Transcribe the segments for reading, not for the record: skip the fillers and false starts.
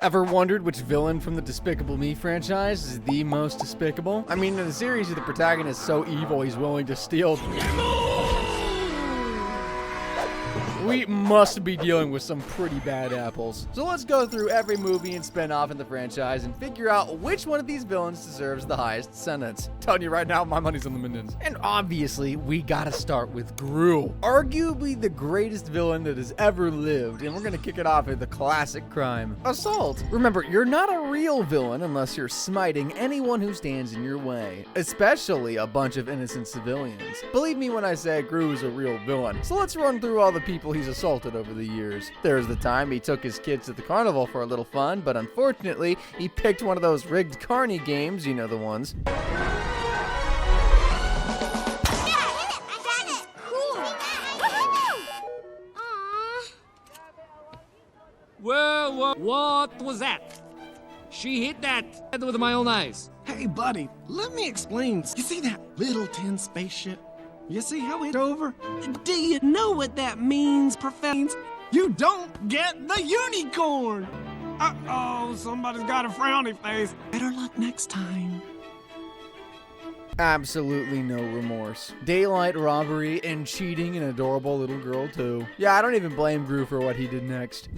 Ever wondered which villain from the Despicable Me franchise is the most despicable? I mean, in the series, the protagonist is so evil he's willing to steal. We must be dealing with some pretty bad apples. So let's go through every movie and spin-off in the franchise and figure out which one of these villains deserves the highest sentence. Telling you right now, my money's on the Minions. And obviously, we gotta start with Gru. Arguably the greatest villain that has ever lived, and we're gonna kick it off with the classic crime, assault. Remember, you're not a real villain unless you're smiting anyone who stands in your way, especially a bunch of innocent civilians. Believe me when I say Gru is a real villain. So let's run through all the people he's assaulted over the years. There's the time he took his kids to the carnival for a little fun, but unfortunately, he picked one of those rigged carny games, you know the ones. Well, what was that? She hit that with my own eyes. Hey, buddy, let me explain. You see that little tin spaceship? You see how it's over? Do you know what that means, Professor? You don't get the unicorn! Uh-oh, somebody's got a frowny face. Better luck next time. Absolutely no remorse. Daylight robbery and cheating an adorable little girl too. Yeah, I don't even blame Gru for what he did next.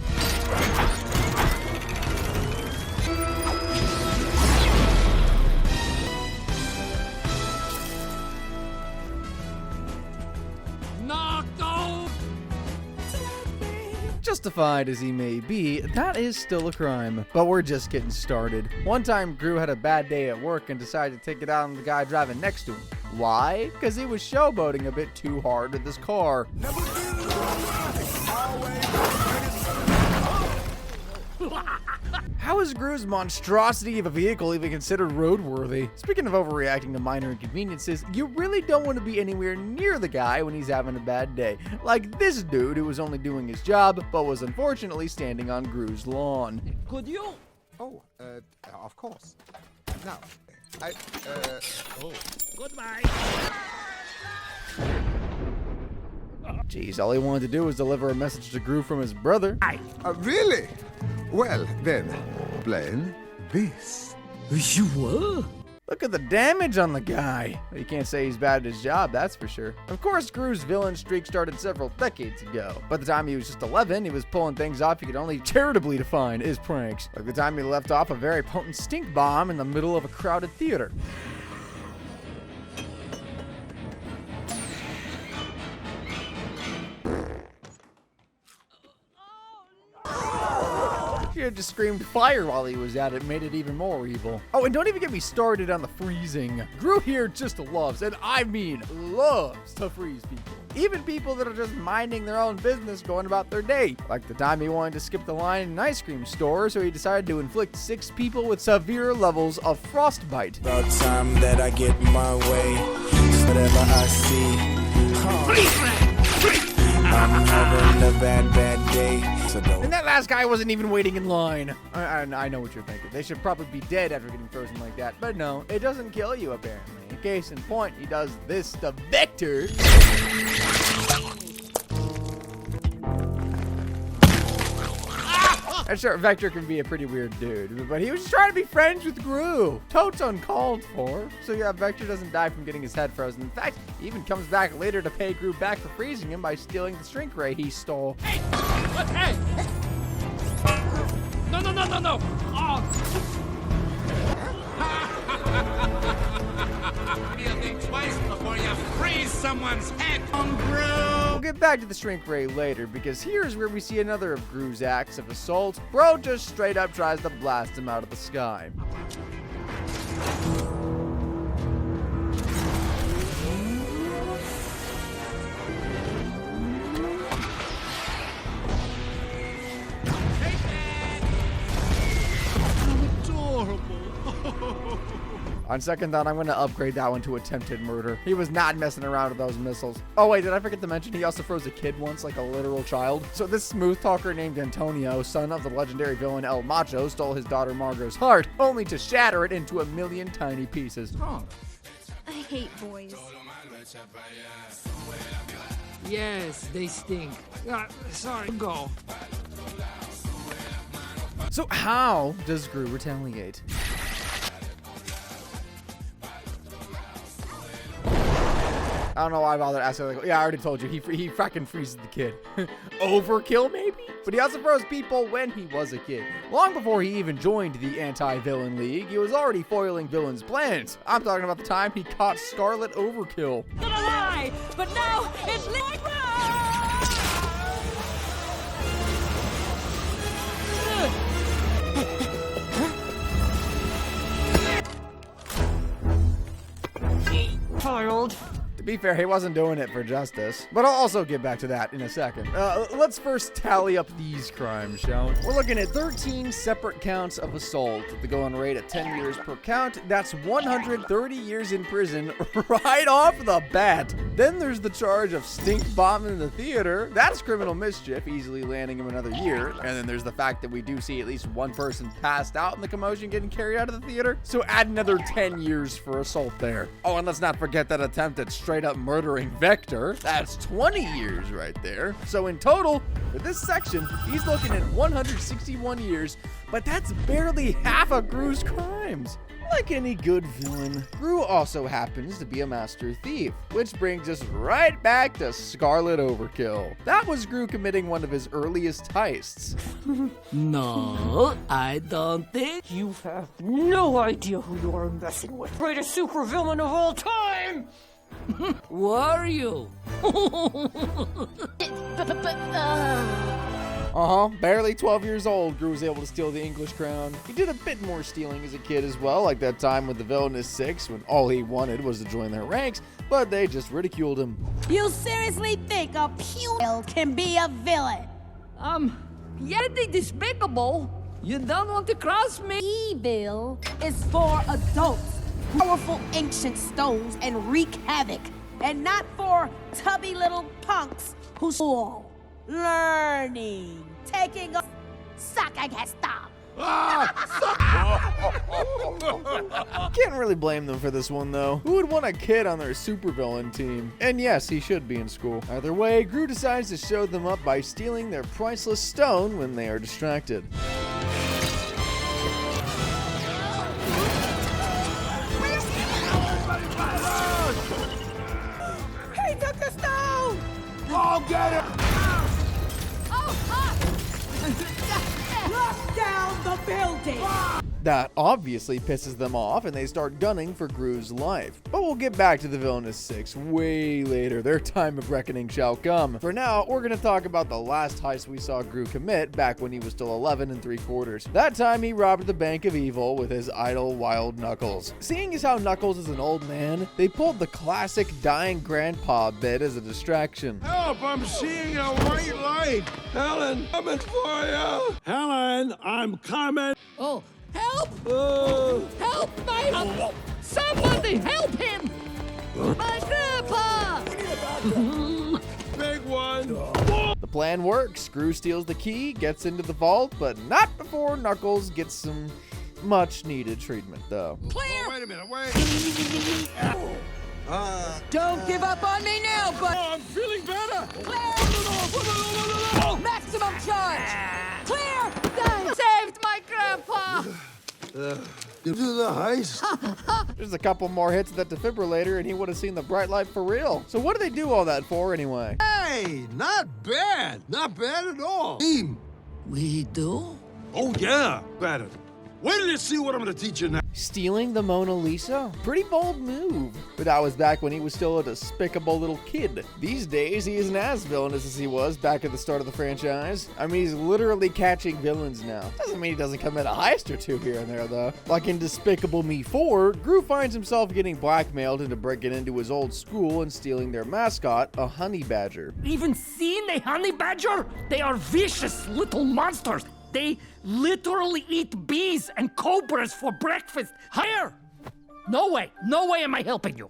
Justified as he may be, that is still a crime. But we're just getting started. One time, Gru had a bad day at work and decided to take it out on the guy driving next to him. Why? Because he was showboating a bit too hard with his car. How is Gru's monstrosity of a vehicle even considered roadworthy? Speaking of overreacting to minor inconveniences, you really don't want to be anywhere near the guy when he's having a bad day. Like this dude who was only doing his job, but was unfortunately standing on Gru's lawn. Could you? Oh, of course. Now, Goodbye. Jeez, all he wanted to do was deliver a message to Gru from his brother. really? Well, then, explain this. You were? Look at the damage on the guy. You can't say he's bad at his job, that's for sure. Of course, Gru's villain streak started several decades ago. By the time he was just 11, he was pulling things off he could only charitably define as pranks. Like the time he left off a very potent stink bomb in the middle of a crowded theater. He had just screamed fire while he was at it, made it even more evil. Oh, and don't even get me started on the freezing. Gru here just loves, and I mean loves, to freeze people. Even people that are just minding their own business going about their day. Like the time he wanted to skip the line in an ice cream store, so he decided to inflict 6 people with severe levels of frostbite. About time that I get my way, whatever I see. I'm having a bad day. So and that last guy wasn't even waiting in line. I know what you're thinking. They should probably be dead after getting frozen like that. But no, it doesn't kill you apparently. In case in point, he does this to Victor. And sure, Vector can be a pretty weird dude, but he was just trying to be friends with Gru. Totes uncalled for. So yeah, Vector doesn't die from getting his head frozen. In fact, he even comes back later to pay Gru back for freezing him by stealing the shrink ray he stole. Hey! What? Hey! No! Oh! You'll think twice before you freeze someone's head. We'll get back to the shrink ray later, because here's where we see another of Gru's acts of assault. Bro just straight up tries to blast him out of the sky. On second thought, I'm going to upgrade that one to attempted murder. He was not messing around with those missiles. Oh wait, did I forget to mention he also froze a kid once, like a literal child? So this smooth talker named Antonio, son of the legendary villain El Macho, stole his daughter Margot's heart, only to shatter it into a million tiny pieces. Oh. I hate boys. Yes, they stink. Sorry, go. So how does Gru retaliate? I don't know why I bothered asking. Like, yeah, I already told you. He fracking freezes the kid. Overkill, maybe? But he also froze people when he was a kid. Long before he even joined the Anti-Villain League, he was already foiling villains' plans. I'm talking about the time he caught Scarlet Overkill. Gonna lie, but now it's like Child. To be fair, he wasn't doing it for justice. But I'll also get back to that in a second. Let's first tally up these crimes, shall we? We're looking at 13 separate counts of assault. The going rate at 10 years per count. That's 130 years in prison right off the bat. Then there's the charge of stink bombing the theater. That's criminal mischief, easily landing him another year. And then there's the fact that we do see at least one person passed out in the commotion getting carried out of the theater. So add another 10 years for assault there. Oh, and let's not forget that attempt at straight up murdering Vector. That's 20 years right there. So in total, for this section, he's looking at 161 years, but that's barely half of Gru's crimes. Like any good villain, Gru also happens to be a master thief, which brings us right back to Scarlet Overkill. That was Gru committing one of his earliest heists. No, I don't think you have no idea who you are messing with. Greatest supervillain of all time! Who are you? Barely 12 years old, Gru was able to steal the English crown. He did a bit more stealing as a kid as well, like that time with the villainous six when all he wanted was to join their ranks, but they just ridiculed him. You seriously think a pupil can be a villain? Yeah, they despicable. You don't want to cross me. Evil is for adults. Powerful ancient stones and wreak havoc. And not for tubby little punks who school, learning, taking a sucking has stopped. Can't really blame them for this one though. Who would want a kid on their supervillain team? And yes, he should be in school. Either way, Gru decides to show them up by stealing their priceless stone when they are distracted. He took the stone! I'll get it! Lock down the building! That obviously pisses them off and they start gunning for Gru's life. But we'll get back to the villainous six way later. Their time of reckoning shall come. For now, we're going to talk about the last heist we saw Gru commit back when he was still 11 3/4. That time he robbed the Bank of Evil with his idol Wild Knuckles. Seeing as how Knuckles is an old man, they pulled the classic dying grandpa bit as a distraction. Help! I'm seeing a white light! Helen, coming for you! Helen, I'm coming! Oh, help! Help my... Somebody help him! My grandpa! Big one! The plan works. Gru steals the key, gets into the vault, but not before Knuckles gets some much needed treatment though. Clear! Oh, wait a minute, wait! Don't give up on me now, but Oh, I'm feeling better! maximum charge! Clear! Saved my grandpa! You do the heist? There's a couple more hits of that defibrillator and he would have seen the bright light for real. So what do they do all that for anyway? Hey, not bad! Not bad at all! Team! We do? Oh, yeah, better. Wait till you see what I'm gonna teach you now. Stealing the Mona Lisa? Pretty bold move. But that was back when he was still a despicable little kid. These days, he isn't as villainous as he was back at the start of the franchise. I mean, he's literally catching villains now. Doesn't mean he doesn't commit a heist or two here and there, though. Like in Despicable Me 4, Gru finds himself getting blackmailed into breaking into his old school and stealing their mascot, a honey badger. Even seen a honey badger? They are vicious little monsters. They literally eat bees and cobras for breakfast. Here! No way am I helping you.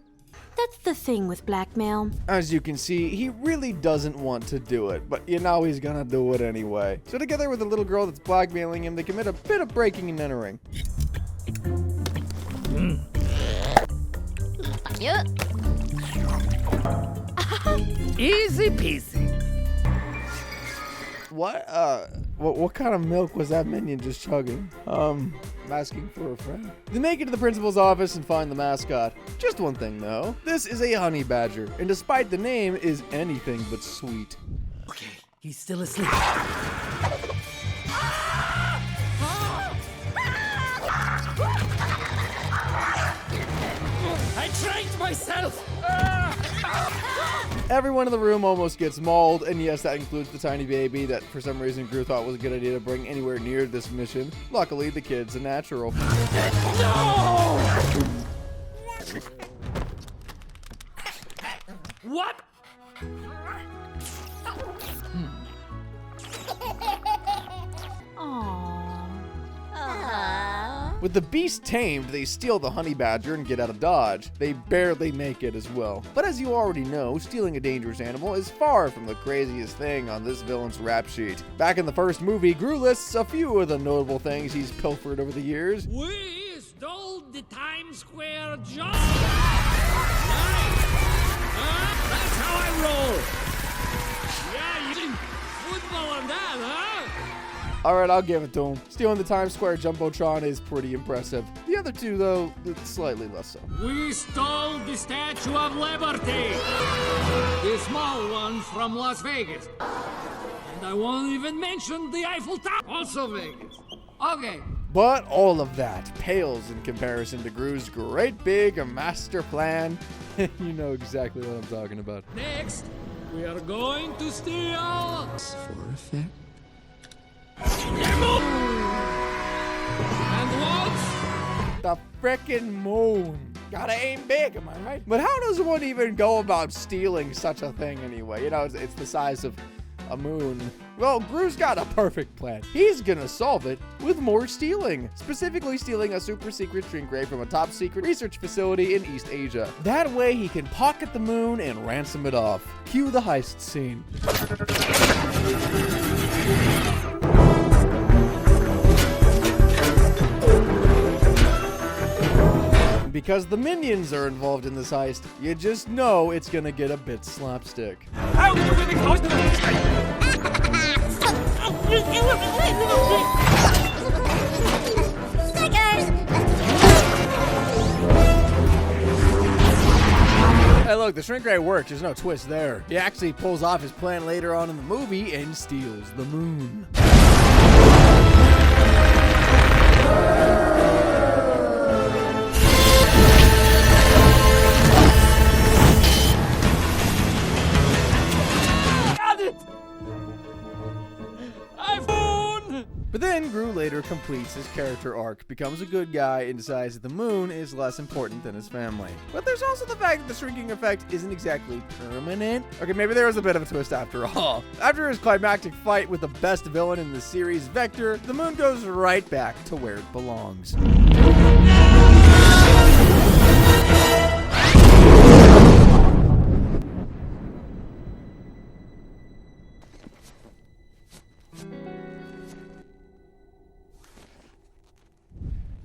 That's the thing with blackmail. As you can see, he really doesn't want to do it, but you know he's gonna do it anyway. So together with the little girl that's blackmailing him, they commit a bit of breaking and entering. Easy peasy. What? What kind of milk was that minion just chugging? I'm asking for a friend. They make it to the principal's office and find the mascot. Just one thing though. This is a honey badger, and despite the name, is anything but sweet. Okay, he's still asleep. I trained myself! Everyone in the room almost gets mauled, and yes, that includes the tiny baby that for some reason Gru thought was a good idea to bring anywhere near this mission. Luckily, the kid's a natural. No! What? With the beast tamed, they steal the honey badger and get out of Dodge. They barely make it as well. But as you already know, stealing a dangerous animal is far from the craziest thing on this villain's rap sheet. Back in the first movie, Gru lists a few of the notable things he's pilfered over the years. We stole the Times Square job. That's how I roll. Yeah, you think football on that, huh? Alright, I'll give it to him. Stealing the Times Square Jumbotron is pretty impressive. The other two, though, slightly less so. We stole the Statue of Liberty. The small one from Las Vegas. And I won't even mention the Eiffel Tower. Also Vegas. Okay. But all of that pales in comparison to Gru's great big master plan. You know exactly what I'm talking about. Next, we are going to steal... For effect. And what? The frickin' moon. Gotta aim big, am I right? But how does one even go about stealing such a thing anyway? You know, it's the size of a moon. Well, Gru's got a perfect plan. He's gonna solve it with more stealing. Specifically stealing a super secret shrink ray from a top secret research facility in East Asia. That way he can pocket the moon and ransom it off. Cue the heist scene. Because the minions are involved in this heist, you just know it's gonna get a bit slapstick. How are you really close to the... Hey look, the shrink ray works, there's no twist there. He actually pulls off his plan later on in the movie and steals the moon. But then Gru later completes his character arc, becomes a good guy, and decides that the moon is less important than his family. But there's also the fact that the shrinking effect isn't exactly permanent. Okay, maybe there was a bit of a twist after all. After his climactic fight with the best villain in the series, Vector, the moon goes right back to where it belongs.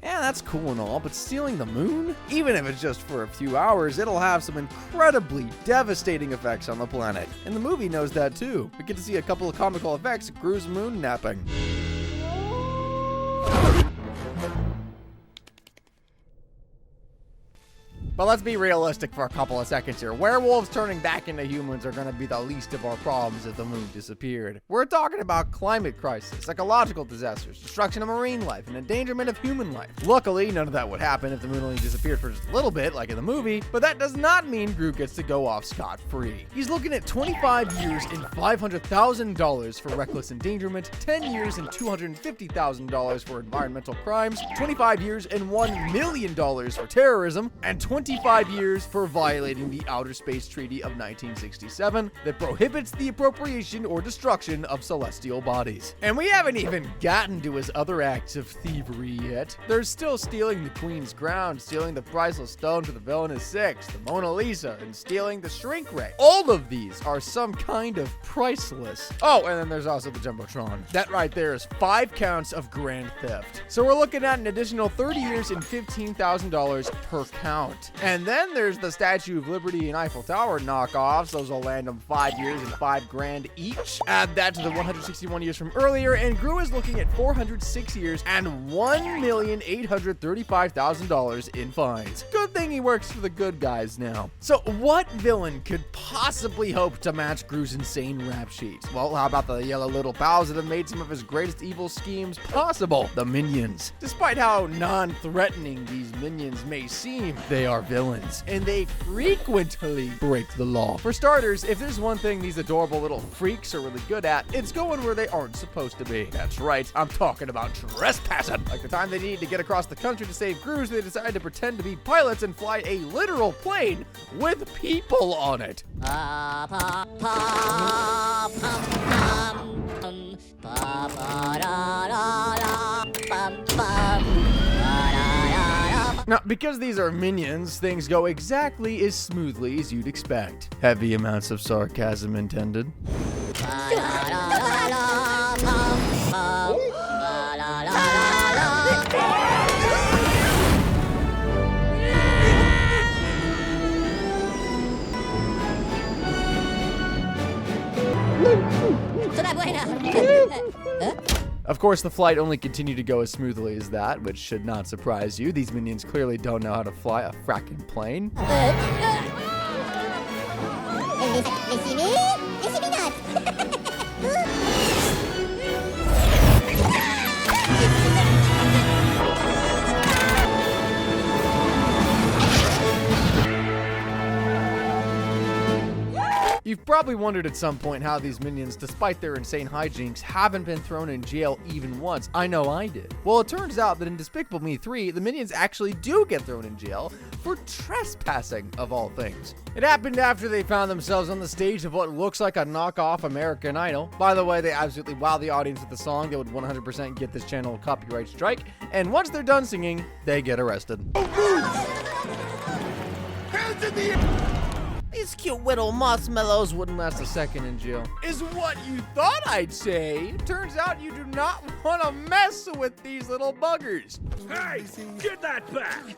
Yeah, that's cool and all, but stealing the moon? Even if it's just for a few hours, it'll have some incredibly devastating effects on the planet. And the movie knows that too. We get to see a couple of comical effects of Gru's moon napping. But let's be realistic for a couple of seconds here. Werewolves turning back into humans are going to be the least of our problems if the moon disappeared. We're talking about climate crisis, ecological disasters, destruction of marine life, and endangerment of human life. Luckily, none of that would happen if the moon only disappeared for just a little bit, like in the movie, but that does not mean Gru gets to go off scot-free. He's looking at 25 years and $500,000 for reckless endangerment, 10 years and $250,000 for environmental crimes, 25 years and $1 million for terrorism, and 25 years for violating the Outer Space Treaty of 1967 that prohibits the appropriation or destruction of celestial bodies. And we haven't even gotten to his other acts of thievery yet. There's still stealing the Queen's crown, stealing the priceless stone for the villainous six, the Mona Lisa, and stealing the shrink ray. All of these are some kind of priceless. Oh, and then there's also the Jumbotron. That right there is 5 counts of grand theft. So we're looking at an additional 30 years and $15,000 per count. And then there's the Statue of Liberty and Eiffel Tower knockoffs. Those will land them 5 years and $5,000 each. Add that to the 161 years from earlier, and Gru is looking at 406 years and $1,835,000 in fines. Good thing he works for the good guys now. So what villain could possibly hope to match Gru's insane rap sheet? Well, how about the yellow little pals that have made some of his greatest evil schemes possible? The Minions. Despite how non-threatening these minions may seem, they are villains, and they frequently break the law. For starters, if there's one thing these adorable little freaks are really good at, it's going where they aren't supposed to be. That's right, I'm talking about trespassing. Like the time they needed to get across the country to save Gru, they decided to pretend to be pilots and fly a literal plane with people on it. Now, because these are minions, things go exactly as smoothly as you'd expect. Heavy amounts of sarcasm intended. Of course, the flight only continued to go as smoothly as that, which should not surprise you. These minions clearly don't know how to fly a fracking plane. You've probably wondered at some point how these minions, despite their insane hijinks, haven't been thrown in jail even once. I know I did. Well, it turns out that in Despicable Me 3, the minions actually do get thrown in jail for trespassing, of all things. It happened after they found themselves on the stage of what looks like a knockoff American Idol. By the way, they absolutely wow the audience with the song. They would 100% get this channel a copyright strike. And once they're done singing, they get arrested. Hands in the air! These cute little marshmallows wouldn't last a second in jail. Is what you thought I'd say. Turns out you do not want to mess with these little buggers. Hey, get that back!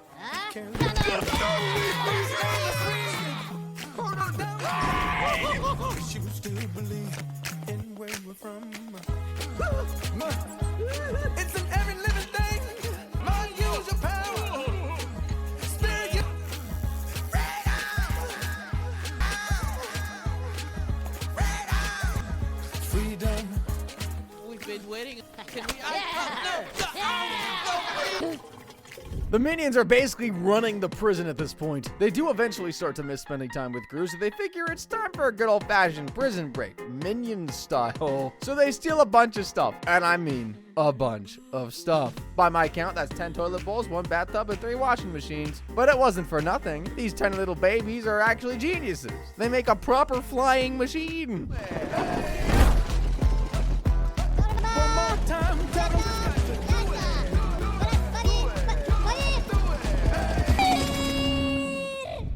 It's in every living thing. Lord, use your power. Spirit, you. Freedom. We've been waiting. The minions are basically running the prison at this point. They do eventually start to miss spending time with Gru, so they figure it's time for a good old-fashioned prison break, minion style. So they steal a bunch of stuff, and I mean a bunch of stuff. By my count, that's 10 toilet bowls, 1 bathtub, and 3 washing machines. But it wasn't for nothing. These tiny little babies are actually geniuses. They make a proper flying machine.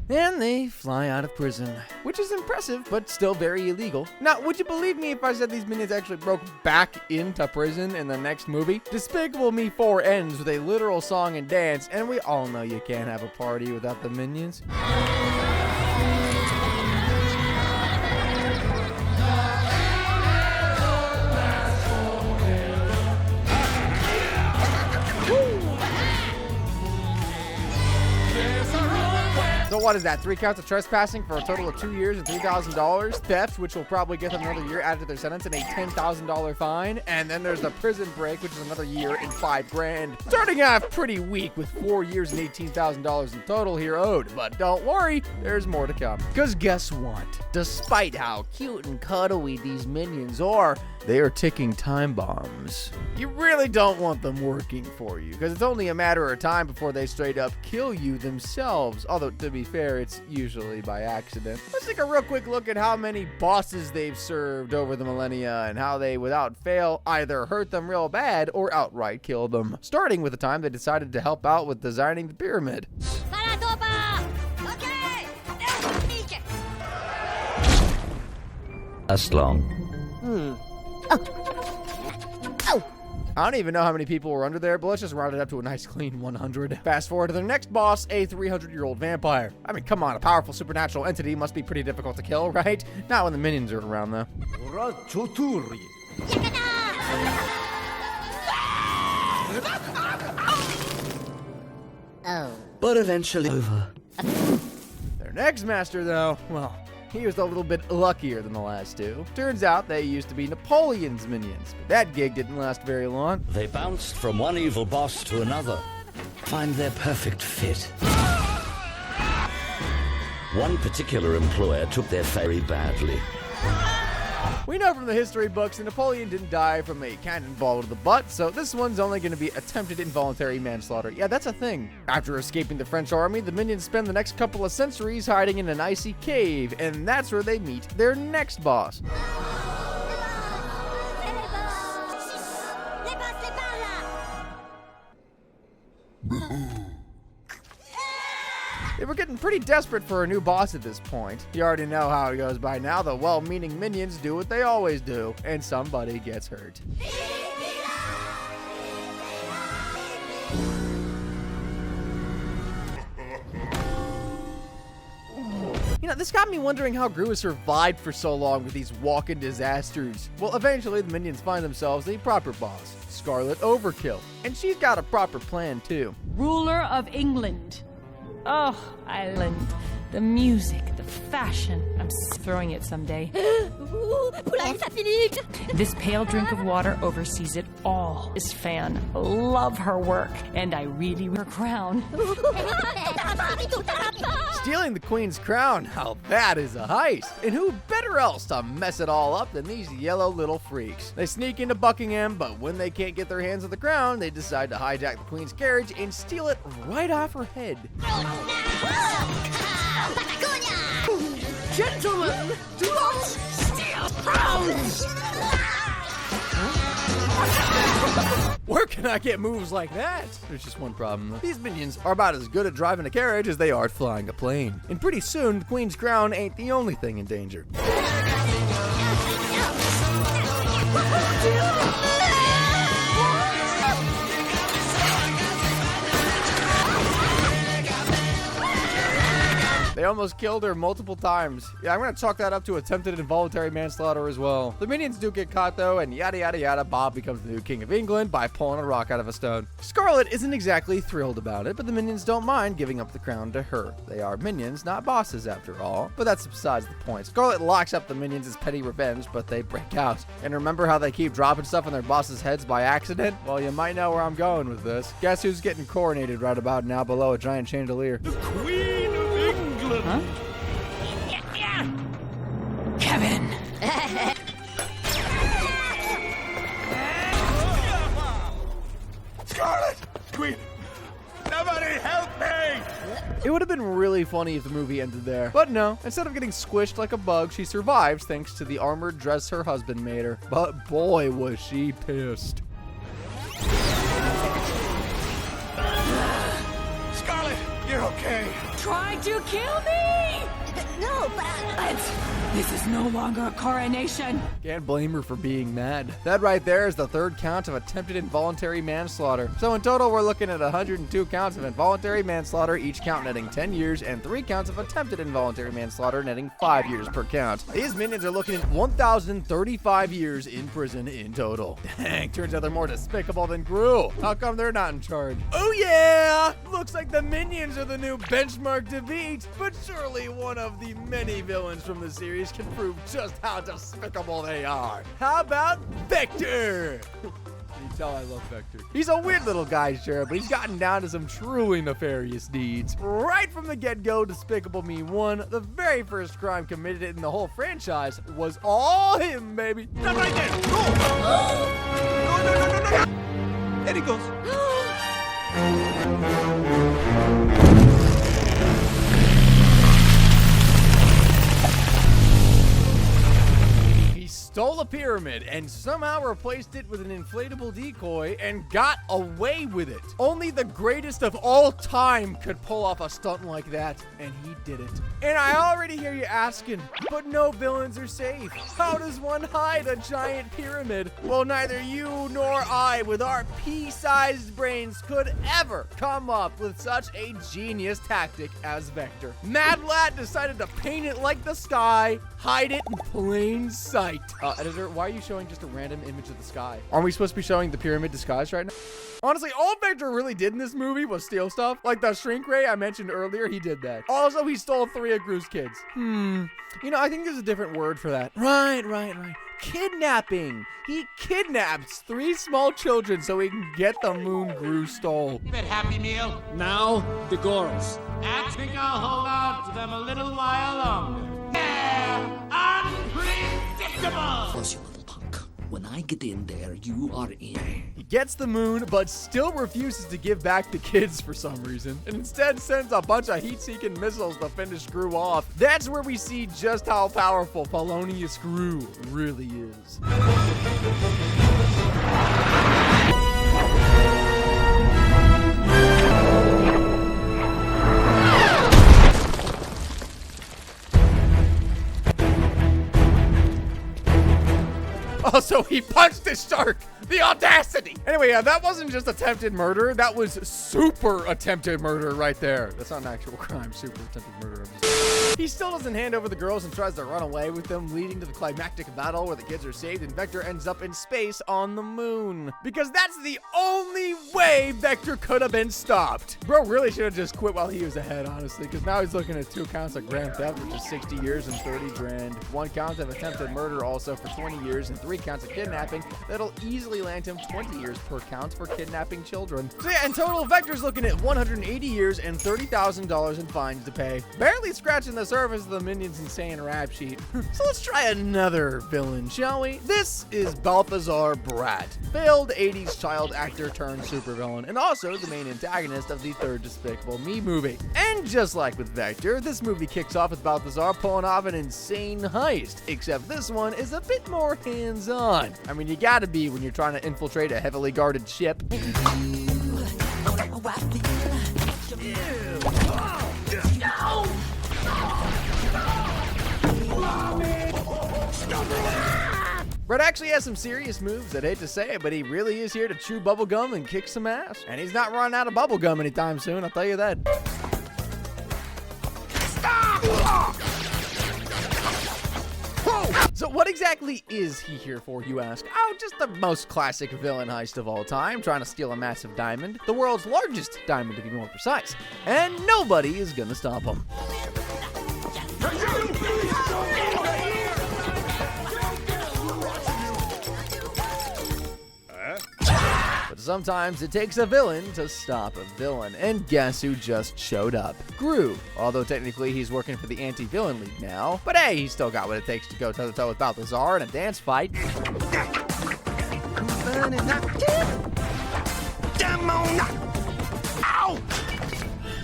And they fly out of prison, which is impressive, but still very illegal. Now, would you believe me if I said these minions actually broke back into prison in the next movie? Despicable Me 4 ends with a literal song and dance, and we all know you can't have a party without the minions. So what is that? 3 counts of trespassing for a total of 2 years and $3,000. Theft, which will probably get them another year added to their sentence, and a $10,000 fine. And then there's the prison break, which is another year and $5,000. Starting off pretty weak with 4 years and $18,000 in total here owed. But don't worry, there's more to come. Because guess what? Despite how cute and cuddly these minions are, they are ticking time bombs. You really don't want them working for you, because it's only a matter of time before they straight up kill you themselves. Although, to be fair, it's usually by accident. Let's take a real quick look at how many bosses they've served over the millennia and how they, without fail, either hurt them real bad or outright kill them. Starting with the time they decided to help out with designing the pyramid. Last long. I don't even know how many people were under there, but let's just round it up to a nice clean 100. Fast forward to their next boss, a 300-year-old vampire. I mean, come on, a powerful supernatural entity must be pretty difficult to kill, right? Not when the minions are around, though. Oh. But eventually over. Their next master, though, well, he was a little bit luckier than the last two. Turns out they used to be Napoleon's minions, but that gig didn't last very long. They bounced from one evil boss to another. Find their perfect fit. One particular employer took their very badly. We know from the history books that Napoleon didn't die from a cannonball to the butt, so this one's only going to be attempted involuntary manslaughter. Yeah, that's a thing. After escaping the French army, the minions spend the next couple of centuries hiding in an icy cave, and that's where they meet their next boss. They were getting pretty desperate for a new boss at this point. You already know how it goes by now. The well-meaning minions do what they always do, and somebody gets hurt. You know, this got me wondering how Gru has survived for so long with these walking disasters. Well, eventually the minions find themselves a proper boss, Scarlet Overkill. And she's got a proper plan, too. Ruler of England. Oh, Ireland. The music, the fashion. I'm throwing it someday. This pale drink of water oversees it all. This fan, love her work, and I really her crown. Stealing the queen's crown, how that is a heist. And who better else to mess it all up than these yellow little freaks? They sneak into Buckingham, but when they can't get their hands on the crown, they decide to hijack the queen's carriage and steal it right off her head. Gentlemen, do not steal crowns! Where can I get moves like that? There's just one problem, though. These minions are about as good at driving a carriage as they are at flying a plane. And pretty soon, the queen's crown ain't the only thing in danger. They almost killed her multiple times. Yeah, I'm gonna chalk that up to attempted involuntary manslaughter as well. The minions do get caught though, and yada yada yada, Bob becomes the new king of England by pulling a rock out of a stone. Scarlet isn't exactly thrilled about it, but the minions don't mind giving up the crown to her. They are minions, not bosses after all. But that's besides the point. Scarlet locks up the minions as petty revenge, but they break out. And remember how they keep dropping stuff on their bosses' heads by accident? Well, you might know where I'm going with this. Guess who's getting coronated right about now below a giant chandelier? The Queen of England! Huh? Kevin! Scarlet! Queen! Somebody help me! It would have been really funny if the movie ended there. But no, instead of getting squished like a bug, she survives thanks to the armored dress her husband made her. But boy, was she pissed. Scarlet, you're okay. Tried to kill me! No, but This is no longer a coronation. Can't blame her for being mad. That right there is the third count of attempted involuntary manslaughter. So in total, we're looking at 102 counts of involuntary manslaughter, each count netting 10 years, and 3 counts of attempted involuntary manslaughter netting 5 years per count. These minions are looking at 1,035 years in prison in total. Dang, turns out they're more despicable than Gru. How come they're not in charge? Oh yeah! Looks like the minions are the new benchmark to beat, but surely one of the many villains from the series can prove just how despicable they are. How about Vector? Can you tell I love Vector? He's a weird little guy, sure, but he's gotten down to some truly nefarious deeds. Right from the get-go, Despicable Me 1, the very first crime committed in the whole franchise, was all him, baby. Stop right there! Go! No! There he goes. Stole a real pyramid and somehow replaced it with an inflatable decoy and got away with it. Only the greatest of all time could pull off a stunt like that, and he did it. And I already hear you asking, but no villains are safe. How does one hide a giant pyramid? Well, neither you nor I, with our pea-sized brains, could ever come up with such a genius tactic as Vector. Mad Lad decided to paint it like the sky, hide it in plain sight. Editor, why are you showing just a random image of the sky? Aren't we supposed to be showing the pyramid disguise right now? Honestly, all Vector really did in this movie was steal stuff. Like the shrink ray I mentioned earlier, he did that. Also, he stole 3 of Gru's kids. You know, I think there's a different word for that. Right. Kidnapping. He kidnaps 3 small children so he can get the moon Gru stole. Happy Meal. Now, the girls. I think I'll hold on to them a little while longer. They're unpredictable! Plus, you little punk. When I get in there, you are in. He gets the moon, but still refuses to give back the kids for some reason, and instead sends a bunch of heat-seeking missiles to finish Gru off. That's where we see just how powerful Polonius Gru really is. Also, he punched the shark. The audacity. Anyway, that wasn't just attempted murder. That was super attempted murder right there. That's not an actual crime. Super attempted murder. He still doesn't hand over the girls and tries to run away with them, leading to the climactic battle where the kids are saved and Vector ends up in space on the moon. Because that's the only way Vector could have been stopped. Bro really should have just quit while he was ahead, honestly, because now he's looking at 2 counts of grand theft, which is 60 years and 30 grand. 1 count of attempted murder also for 20 years and 3 counts of kidnapping. That'll easily land him 20 years per count for kidnapping children. So yeah, in total, Vector's looking at 180 years and $30,000 in fines to pay. Barely scratching the surface of the Minions' insane rap sheet. So let's try another villain, shall we? This is Balthazar Brat, failed 80s child actor turned supervillain, and also the main antagonist of the 3rd Despicable Me movie. And just like with Vector, this movie kicks off with Balthazar pulling off an insane heist, except this one is a bit more hands-on. I mean, you gotta be when you're trying to infiltrate a heavily guarded ship. Brett actually has some serious moves, I'd hate to say it, but he really is here to chew bubblegum and kick some ass. And he's not running out of bubblegum anytime soon, I'll tell you that. Stop! So what exactly is he here for, you ask? Oh, just the most classic villain heist of all time, trying to steal a massive diamond, the world's largest diamond to be more precise. And nobody is gonna stop him. But sometimes it takes a villain to stop a villain, and guess who just showed up? Gru. Although technically he's working for the anti-villain league now, but hey, he's still got what it takes to go toe-to-toe with Balthazar in a dance fight. Ow!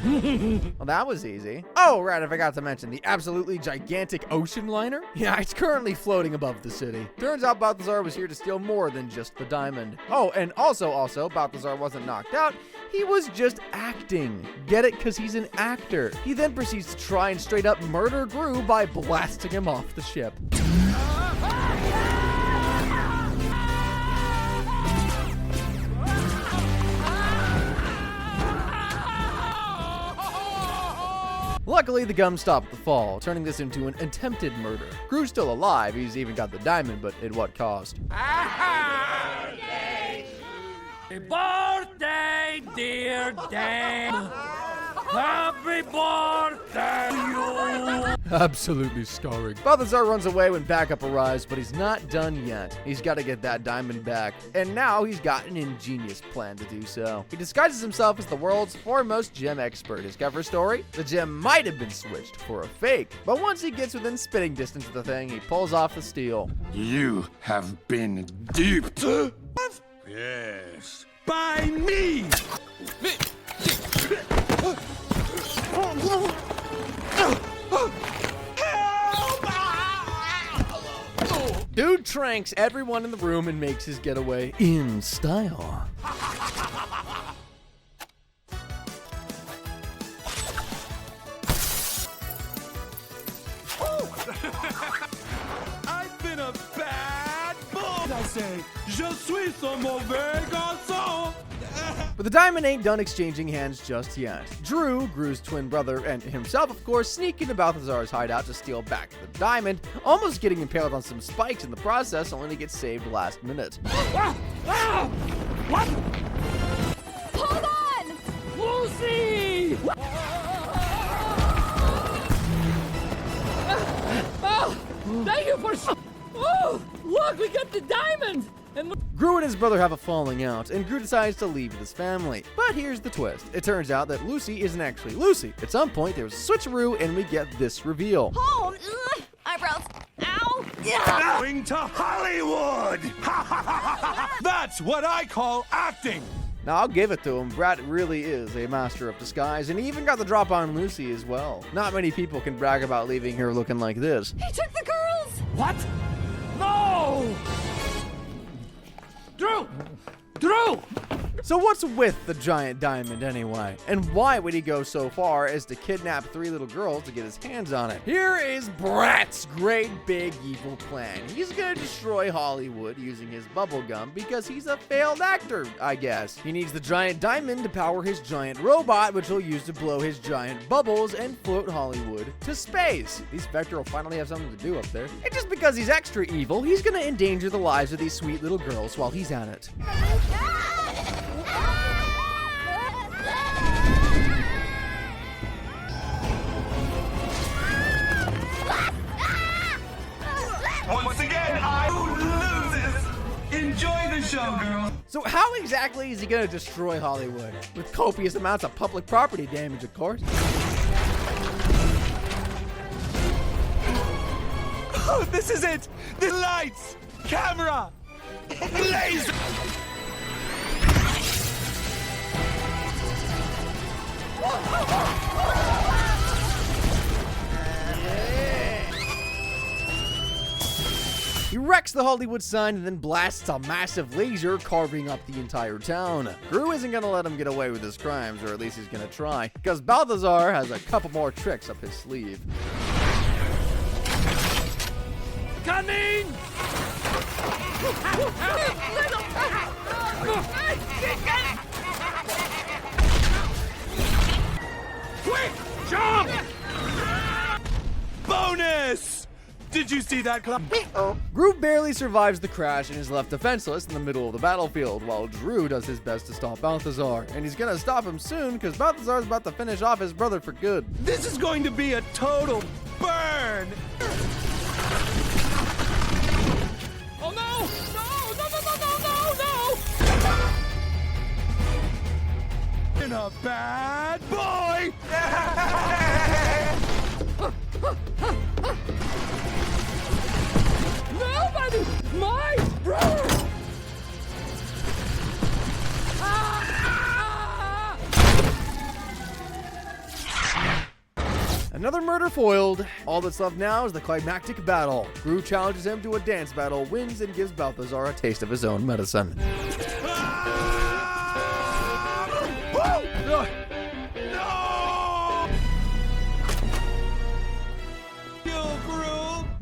Well, that was easy. Oh, right, I forgot to mention the absolutely gigantic ocean liner. Yeah, it's currently floating above the city. Turns out Balthazar was here to steal more than just the diamond. Oh, and also, Balthazar wasn't knocked out. He was just acting. Get it? Because he's an actor. He then proceeds to try and straight up murder Gru by blasting him off the ship. Luckily, the gum stopped the fall, turning this into an attempted murder. Gru's still alive, he's even got the diamond, but at what cost? Happy birthday, dear Dan! Happy birthday to you! Absolutely scarring. Balthazar runs away when backup arrives, but he's not done yet. He's got to get that diamond back. And now he's got an ingenious plan to do so. He disguises himself as the world's foremost gem expert. His cover story? The gem might have been switched for a fake. But once he gets within spitting distance of the thing, he pulls off the steal. You have been duped. Yes. By me! Dude pranks everyone in the room and makes his getaway in style. I've been a bad boy. I say, je suis un mauvais garçon. But the diamond ain't done exchanging hands just yet. Drew, Gru's twin brother, and himself, of course, sneak into Balthazar's hideout to steal back the diamond, almost getting impaled on some spikes in the process, only to get saved last minute. What? Hold on! Lucy! Oh, thank you for. Oh, look, we got the diamond! And Gru and his brother have a falling out, and Gru decides to leave with his family. But here's the twist. It turns out that Lucy isn't actually Lucy. At some point, there's a switcheroo, and we get this reveal. Oh, eyebrows. Ow. Going to Hollywood! That's what I call acting! Now, I'll give it to him. Brad really is a master of disguise, and he even got the drop on Lucy as well. Not many people can brag about leaving her looking like this. He took the girls. what? No! Drew! So what's with the giant diamond anyway? And why would he go so far as to kidnap 3 little girls to get his hands on it? Here is Brat's great big evil plan. He's gonna destroy Hollywood using his bubble gum because he's a failed actor, I guess. He needs the giant diamond to power his giant robot, which he'll use to blow his giant bubbles and float Hollywood to space. These Spectre will finally have something to do up there. And just because he's extra evil, he's gonna endanger the lives of these sweet little girls while he's at it. Once again, I loses. Enjoy the show, girl. So how exactly is he gonna destroy Hollywood? With copious amounts of public property damage, of course. Oh, this is it. The lights, camera, laser. He wrecks the Hollywood sign and then blasts a massive laser, carving up the entire town. Gru isn't gonna let him get away with his crimes, or at least he's gonna try, because Balthazar has a couple more tricks up his sleeve. Coming! Quick! Jump! Bonus! Did you see that, Club? Gru barely survives the crash and is left defenseless in the middle of the battlefield, while Drew does his best to stop Balthazar. And he's gonna stop him soon, because Balthazar's about to finish off his brother for good. This is going to be a total burn! Oh no! No! In a bad boy! Nobody! My brother! Another murder foiled. All that's left now is the climactic battle. Gru challenges him to a dance battle, wins, and gives Balthazar a taste of his own medicine.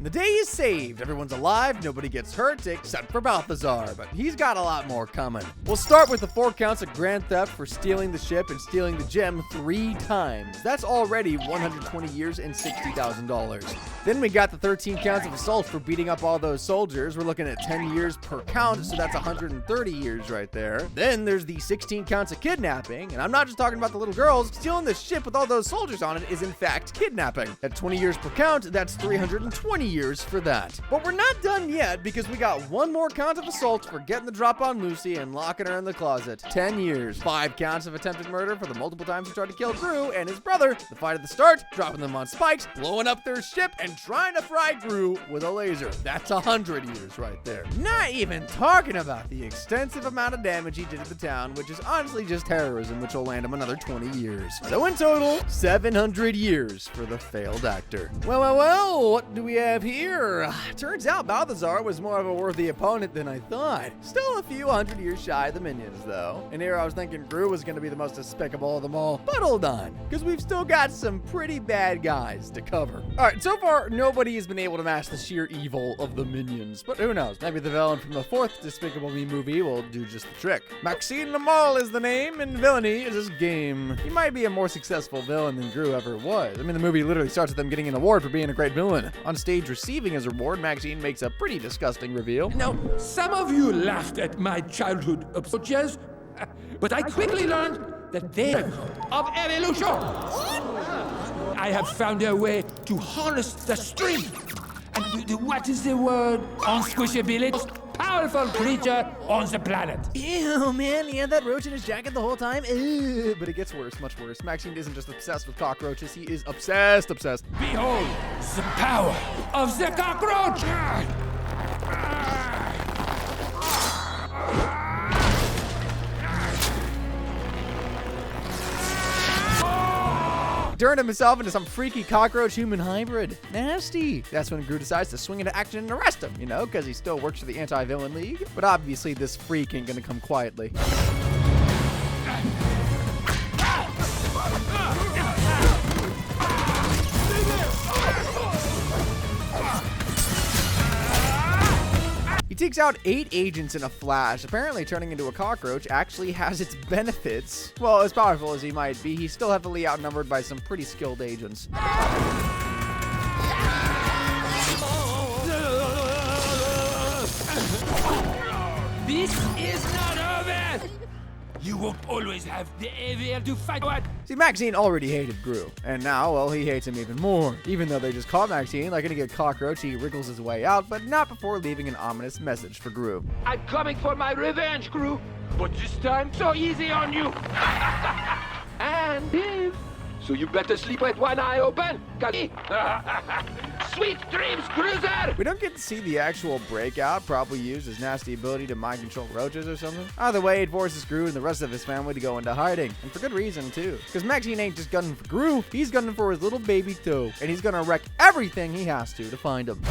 The day is saved. Everyone's alive, nobody gets hurt except for Balthazar, but he's got a lot more coming. We'll start with the 4 counts of grand theft for stealing the ship and stealing the gem 3 times. That's already 120 years and $60,000. Then we got the 13 counts of assault for beating up all those soldiers. We're looking at 10 years per count, so that's 130 years right there. Then there's the 16 counts of kidnapping, and I'm not just talking about the little girls. Stealing the ship with all those soldiers on it is in fact kidnapping. At 20 years per count, that's 320 years for that. But we're not done yet, because we got 1 more count of assault for getting the drop on Lucy and locking her in the closet. 10 years. 5 counts of attempted murder for the multiple times he tried to kill Gru and his brother. The fight at the start, dropping them on spikes, blowing up their ship, and trying to fry Gru with a laser. That's 100 years right there. Not even talking about the extensive amount of damage he did to the town, which is honestly just terrorism, which will land him another 20 years. So in total, 700 years for the failed actor. Well, what do we have here? However, turns out Balthazar was more of a worthy opponent than I thought. Still a few hundred years shy of the minions, though. And here I was thinking Gru was going to be the most despicable of them all. But hold on, because we've still got some pretty bad guys to cover. All right, so far, nobody has been able to match the sheer evil of the minions. But who knows? Maybe the villain from the 4th Despicable Me movie will do just the trick. Maxine the Mall is the name, and villainy is his game. He might be a more successful villain than Gru ever was. I mean, the movie literally starts with them getting an award for being a great villain. On stage receiving his award, Maxine makes a pretty disgusting reveal. Now, some of you laughed at my childhood approaches, but I quickly learned that they of evolution. I have found a way to harness the strength and what is the word? Unsquishability. Most powerful creature on the planet. Ew, man, he had that roach in his jacket the whole time. Ew. But it gets worse, much worse. Maxine isn't just obsessed with cockroaches, he is obsessed. Behold the power of the cockroach! Turned himself into some freaky cockroach human hybrid. Nasty. That's when Gru decides to swing into action and arrest him, you know, because he still works for the Anti-Villain League. But obviously this freak ain't gonna come quietly. He takes out 8 agents in a flash. Apparently turning into a cockroach actually has its benefits. Well, as powerful as he might be, he's still heavily outnumbered by some pretty skilled agents. This is not over! You won't always have the AVL to fight what? See, Maxine already hated Gru, and now, well, he hates him even more. Even though they just caught Maxine like any good cockroach, he wriggles his way out, but not before leaving an ominous message for Gru. I'm coming for my revenge, crew, but this time so easy on you. And live. So you better sleep with one eye open. Sweet dreams, cruiser! We don't get to see the actual breakout, probably used his nasty ability to mind control roaches or something. Either way, it forces Gru and the rest of his family to go into hiding, and for good reason too. Because Maxine ain't just gunning for Gru, he's gunning for his little baby too, and he's gonna wreck everything he has to find him.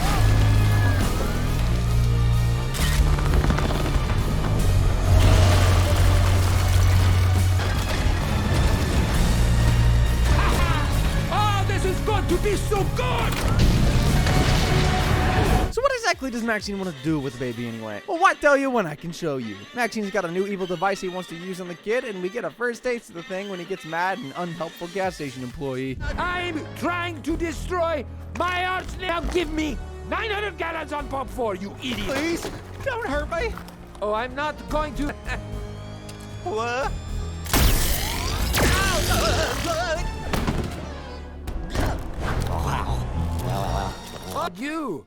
To be so good! So what exactly does Maxine want to do with the baby anyway? Well, why tell you when I can show you? Maxine's got a new evil device he wants to use on the kid, and we get a first taste of the thing when he gets mad at an unhelpful gas station employee. I'm trying to destroy my arts now. Give me 900 gallons on pump 4, you idiot! Please, don't hurt me. Oh, I'm not going to. What? Fuck you!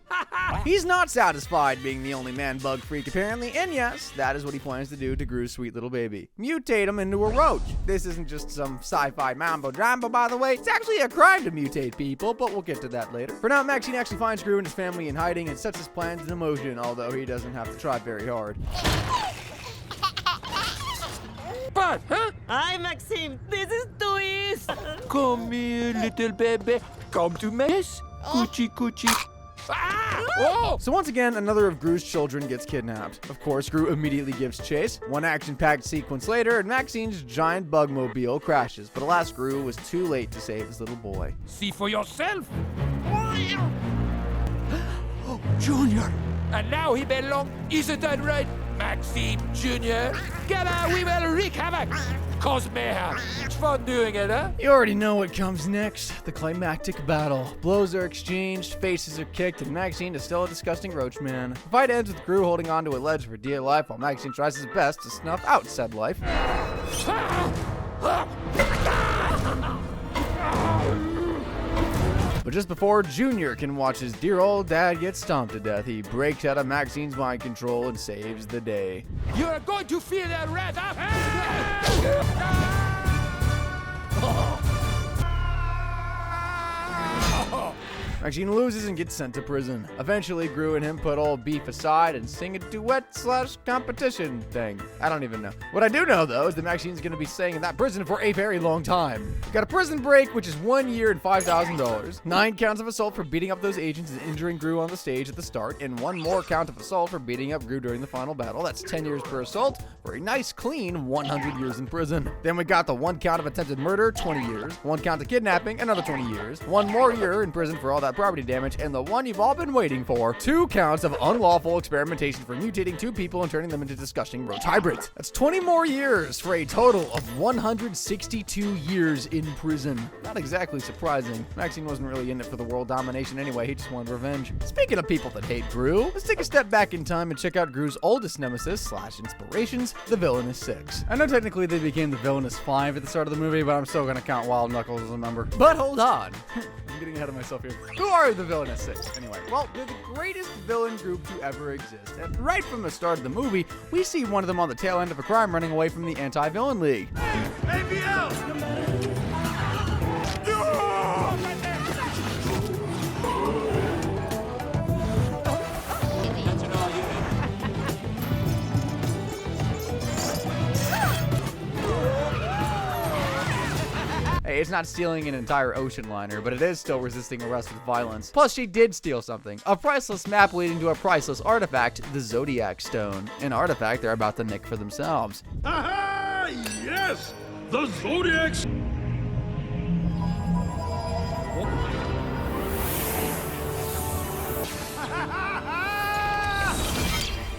He's not satisfied being the only man bug freak apparently, and yes, that is what he plans to do to Gru's sweet little baby. Mutate him into a roach. This isn't just some sci-fi mambo jumbo, by the way. It's actually a crime to mutate people, but we'll get to that later. For now, Maxine actually finds Gru and his family in hiding and sets his plans in motion, although he doesn't have to try very hard. But, huh? Hi, Maxime. This is Luis. Come here, little baby. Come to mess. Coochie coochie. Ah! Oh! So once again, another of Gru's children gets kidnapped. Of course, Gru immediately gives chase. One action-packed sequence later, and Maxine's giant bugmobile crashes. But alas, Gru was too late to save his little boy. See for yourself. Oh, Junior. And now he belongs, isn't that right, Maxime Jr.? Together we will wreak havoc. Cause mayhem. It's fun doing it, huh? You already know what comes next. The climactic battle. Blows are exchanged, faces are kicked, and Maxine is still a disgusting roach man. The fight ends with Gru holding onto a ledge for dear life while Maxine tries his best to snuff out said life. But just before Junior can watch his dear old dad get stomped to death, he breaks out of Maxine's mind control and saves the day. You're going to feel that wrath up. Maxine loses and gets sent to prison. Eventually, Gru and him put all beef aside and sing a duet/competition thing. I don't even know. What I do know, though, is that Maxine's gonna be staying in that prison for a very long time. Got a prison break, which is 1 year and $5,000. 9 counts of assault for beating up those agents and injuring Gru on the stage at the start, and 1 more count of assault for beating up Gru during the final battle. That's 10 years per assault for a nice, clean 100 years in prison. Then we got the 1 count of attempted murder, 20 years. 1 count of kidnapping, another 20 years. 1 more year in prison for all that property damage, and the one you've all been waiting for, 2 counts of unlawful experimentation for mutating 2 people and turning them into disgusting roach hybrids. That's 20 more years for a total of 162 years in prison. Not exactly surprising. Maxine wasn't really in it for the world domination anyway, he just wanted revenge. Speaking of people that hate Gru, let's take a step back in time and check out Gru's oldest nemesis/inspirations, the Villainous 6. I know technically they became the Villainous 5 at the start of the movie, but I'm still gonna count Wild Knuckles as a member. But hold on. I'm getting ahead of myself here. Who are the Villainous 6? Anyway, well, they're the greatest villain group to ever exist. And right from the start of the movie, we see one of them on the tail end of a crime running away from the Anti-Villain League. Hey, it's not stealing an entire ocean liner, but it is still resisting arrest with violence. Plus, she did steal something. A priceless map leading to a priceless artifact, the Zodiac Stone. An artifact they're about to nick for themselves. Aha! Yes! The Zodiac!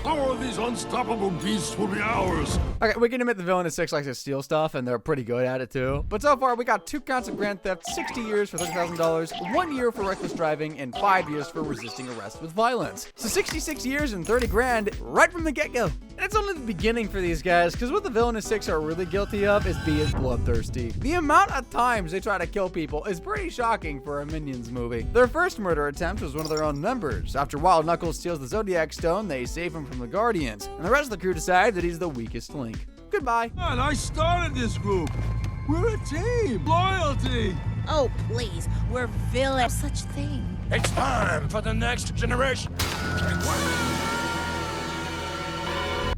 Power of these unstoppable beasts will be ours. Okay, we can admit the Villainous 6 likes to steal stuff, and they're pretty good at it too. But so far, we got 2 counts of grand theft, 60 years for $30,000, 1 year for reckless driving, and 5 years for resisting arrest with violence. So 66 years and 30 grand right from the get-go. And it's only the beginning for these guys, because what the Villainous 6 are really guilty of is being bloodthirsty. The amount of times they try to kill people is pretty shocking for a Minions movie. Their first murder attempt was one of their own members. After Wild Knuckles steals the Zodiac Stone, they save him from the Guardians, and the rest of the crew decide that he's the weakest link. Goodbye. Man, I started this group. We're a team. Loyalty. Oh, please. We're villains. Such thing. It's time for the next generation.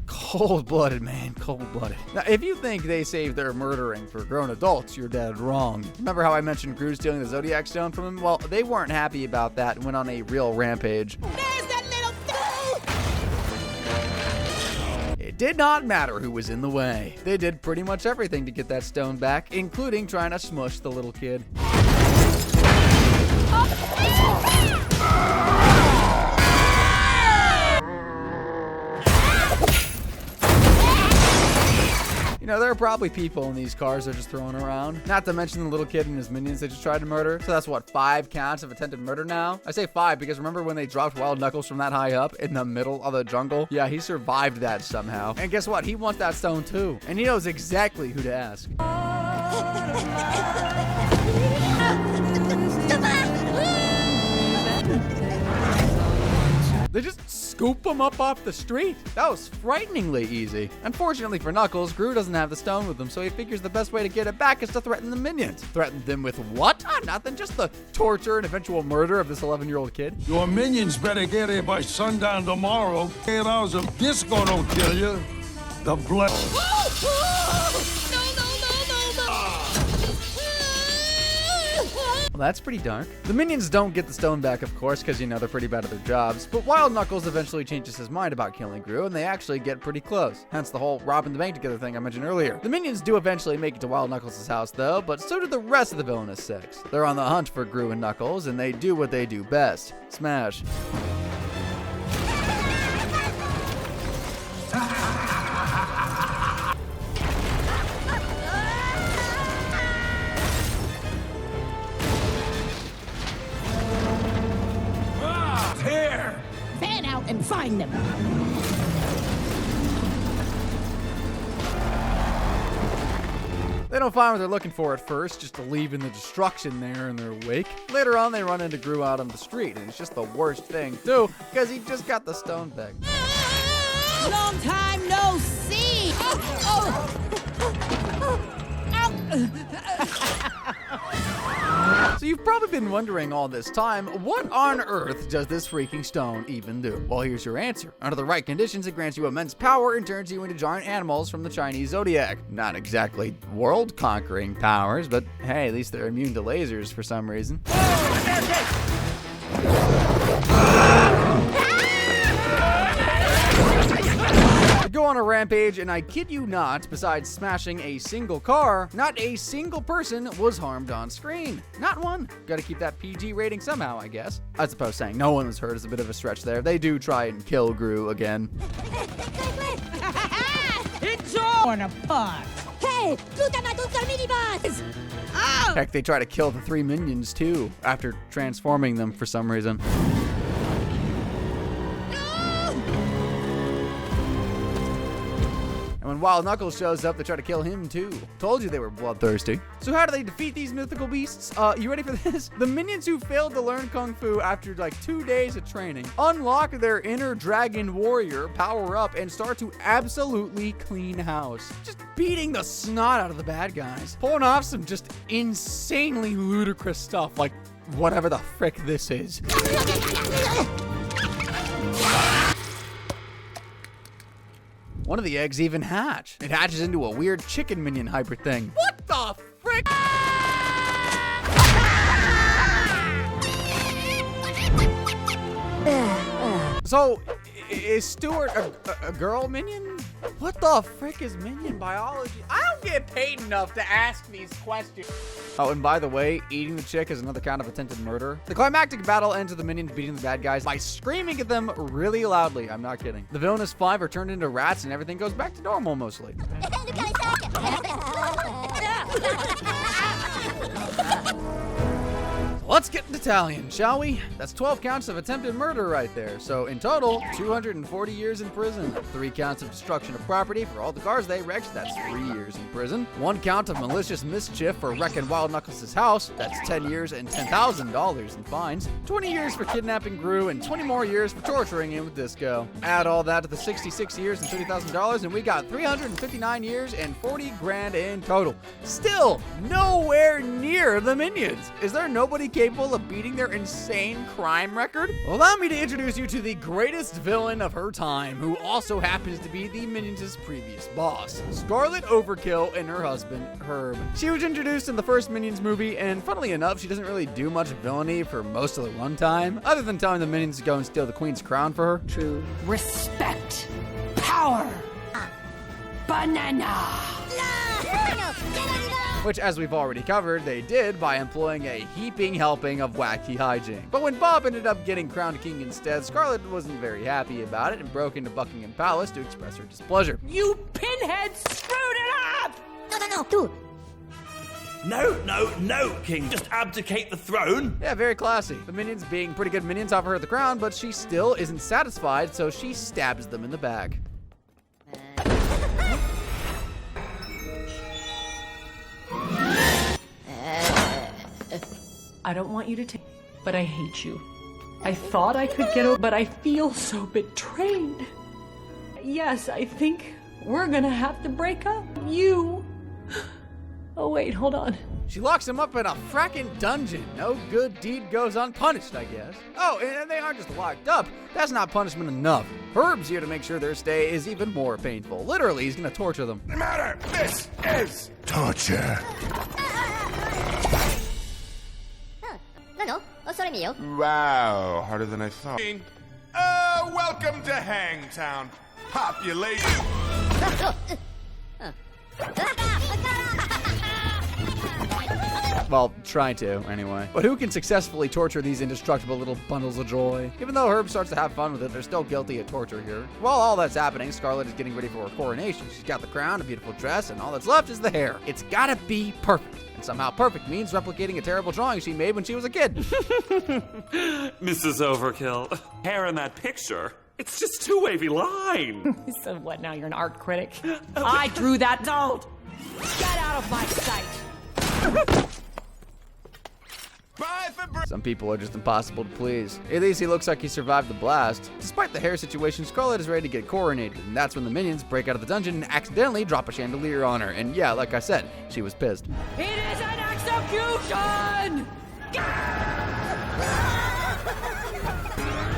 Cold-blooded, man. Cold-blooded. Now, if you think they saved their murdering for grown adults, you're dead wrong. Remember how I mentioned Gru stealing the Zodiac Stone from him? Well, they weren't happy about that and went on a real rampage. There's that little It did not matter who was in the way. They did pretty much everything to get that stone back, including trying to smush the little kid. You know, there are probably people in these cars they're just throwing around. Not to mention the little kid and his minions they just tried to murder. So that's what, 5 counts of attempted murder now? I say 5 because remember when they dropped Wild Knuckles from that high up in the middle of the jungle? Yeah, he survived that somehow. And guess what? He wants that stone too. And he knows exactly who to ask. They just scoop him up off the street. That was frighteningly easy. Unfortunately for Knuckles, Gru doesn't have the stone with him, so he figures the best way to get it back is to threaten the minions. Threaten them with what? Ah, nothing, just the torture and eventual murder of this 11-year-old kid. Your minions better get here by sundown tomorrow. 8 hours of disco don't kill you. The blood. Well, that's pretty dark. The minions don't get the stone back, of course, because, you know, they're pretty bad at their jobs. But Wild Knuckles eventually changes his mind about killing Gru, and they actually get pretty close. Hence the whole robbing the bank together thing I mentioned earlier. The minions do eventually make it to Wild Knuckles' house, though, but so do the rest of the Villainous 6. They're on the hunt for Gru and Knuckles, and they do what they do best. Smash. Here! Fan out and find them. They don't find what they're looking for at first, just leaving the destruction there in their wake. Later on, they run into Gru out on the street, and it's just the worst thing, too, because he just got the stone back. Long time no see. So you you've probably been wondering all this time, what on earth does this freaking stone even do? Well, here's your answer. Under the right conditions, it grants you immense power and turns you into giant animals from the Chinese zodiac. Not exactly world-conquering powers, but hey, at least they're immune to lasers for some reason. Go on a rampage, and I kid you not, besides smashing a single car, not a single person was harmed on screen. Not one. Gotta keep that PG rating somehow, I guess. I suppose saying no one was hurt is a bit of a stretch there. They do try and kill Gru again. It's torn apart. Hey, Heck, they try to kill the 3 minions too, after transforming them for some reason. And when Wild Knuckles shows up, they try to kill him too. Told you they were bloodthirsty. So how do they defeat these mythical beasts? You ready for this? The minions who failed to learn Kung Fu after like 2 days of training unlock their inner dragon warrior, power up, and start to absolutely clean house. Just beating the snot out of the bad guys. Pulling off some just insanely ludicrous stuff like whatever the frick this is. One of the eggs even hatch. It hatches into a weird chicken minion hybrid thing. What the frick? So, is Stuart a girl minion? What the frick is minion biology? I don't get paid enough to ask these questions. Oh, and by the way, eating the chick is another kind of attempted murder. The climactic battle ends with the minions beating the bad guys by screaming at them really loudly. I'm not kidding. The villainous 5 are turned into rats and everything goes back to normal mostly. Let's get into Italian, shall we? That's 12 counts of attempted murder right there. So in total, 240 years in prison. 3 counts of destruction of property for all the cars they wrecked. That's 3 years in prison. 1 count of malicious mischief for wrecking Wild Knuckles' house. That's 10 years and $10,000 in fines. 20 years for kidnapping Gru and 20 more years for torturing him with Disco. Add all that to the 66 years and $30,000 and we got 359 years and 40 grand in total. Still nowhere near the minions. Is there nobody capable of beating their insane crime record? Well, allow me to introduce you to the greatest villain of her time, who also happens to be the Minions' previous boss, Scarlet Overkill and her husband, Herb. She was introduced in the first Minions movie, and funnily enough, she doesn't really do much villainy for most of the runtime, other than telling the Minions to go and steal the Queen's crown for her. True. Respect. Power. Banana. Which, as we've already covered, they did by employing a heaping helping of wacky hijinks. But when Bob ended up getting crowned king instead, Scarlet wasn't very happy about it and broke into Buckingham Palace to express her displeasure. You pinheads screwed it up! No, King. Just abdicate the throne. Yeah, very classy. The minions being pretty good minions offer her the crown, but she still isn't satisfied, so she stabs them in the back. I don't want you to take, but I hate you. I thought I could get over, but I feel so betrayed. Yes, I think we're gonna have to break up. You. Oh, wait, hold on. She locks him up in a fracking dungeon. No good deed goes unpunished, I guess. Oh, and they aren't just locked up. That's not punishment enough. Herb's here to make sure their stay is even more painful. Literally, he's gonna torture them. No matter, this is torture. Wow, harder than I thought. Welcome to Hangtown. Population. Well, trying to, anyway. But who can successfully torture these indestructible little bundles of joy? Even though Herb starts to have fun with it, they're still guilty of torture here. While all that's happening, Scarlet is getting ready for her coronation. She's got the crown, a beautiful dress, and all that's left is the hair. It's gotta be perfect. And somehow perfect means replicating a terrible drawing she made when she was a kid. Mrs. Overkill. Hair in that picture. It's just 2 wavy line. So what, now you're an art critic? I drew that. Don't! Get out of my sight. Some people are just impossible to please. At least he looks like he survived the blast. Despite the hair situation, Scarlet is ready to get coronated, and that's when the minions break out of the dungeon and accidentally drop a chandelier on her. And yeah, like I said, she was pissed. It is an execution!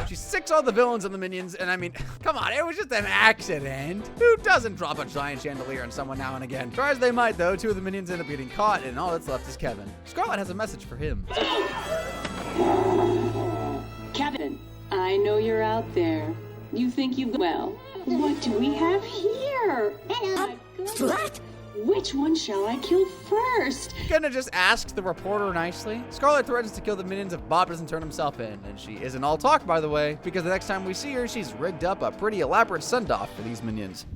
She sicks all the villains and the minions, and I mean, come on, it was just an accident. Who doesn't drop a giant chandelier on someone now and again? Try as they might, though, two of the minions end up getting caught, and all that's left is Kevin. Scarlet has a message for him. Kevin, I know you're out there. You think you've... Well, what do we have here? Hello. What? Which one shall I kill first? Gonna just ask the reporter nicely. Scarlet threatens to kill the minions if Bob doesn't turn himself in, and she isn't all talk, by the way, because the next time we see her, she's rigged up a pretty elaborate send-off for these minions.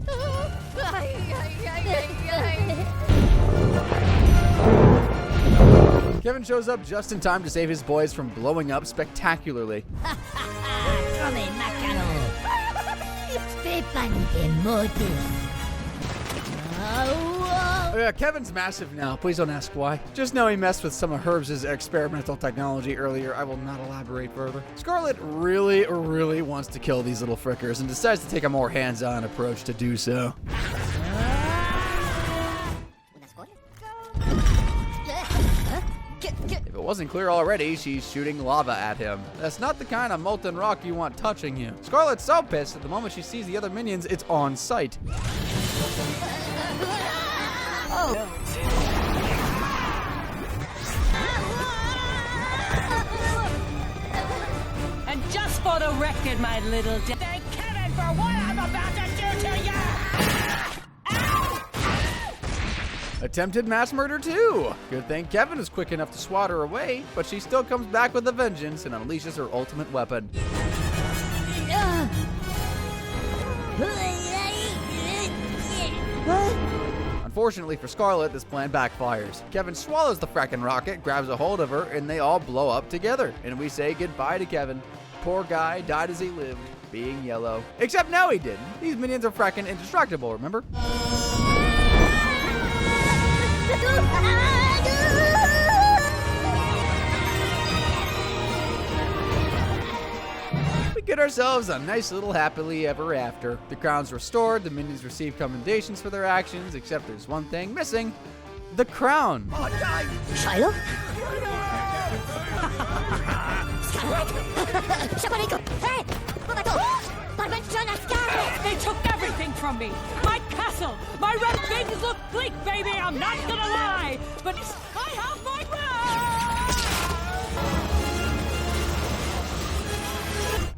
Kevin shows up just in time to save his boys from blowing up spectacularly. Oh yeah, Kevin's massive now. Please don't ask why. Just know he messed with some of Herb's experimental technology earlier. I will not elaborate further. Scarlet really, really wants to kill these little frickers and decides to take a more hands-on approach to do so. If it wasn't clear already, she's shooting lava at him. That's not the kind of molten rock you want touching you. Scarlet's so pissed that the moment she sees the other minions, it's on sight. And just for the record, my little thank Kevin for what I'm about to do to you! Attempted mass murder too. Good thing Kevin is quick enough to swat her away, but she still comes back with a vengeance and unleashes her ultimate weapon. Unfortunately for Scarlet, this plan backfires. Kevin swallows the frackin' rocket, grabs a hold of her, and they all blow up together. And we say goodbye to Kevin. Poor guy died as he lived, being yellow. Except now he didn't. These minions are frackin' indestructible, remember? We get ourselves a nice little happily ever after. The crown's restored, the minions receive commendations for their actions, except there's one thing missing: the crown. Shiloh? They took everything from me. My castle, my red things look bleak, baby. I'm not gonna lie, but I have my crown.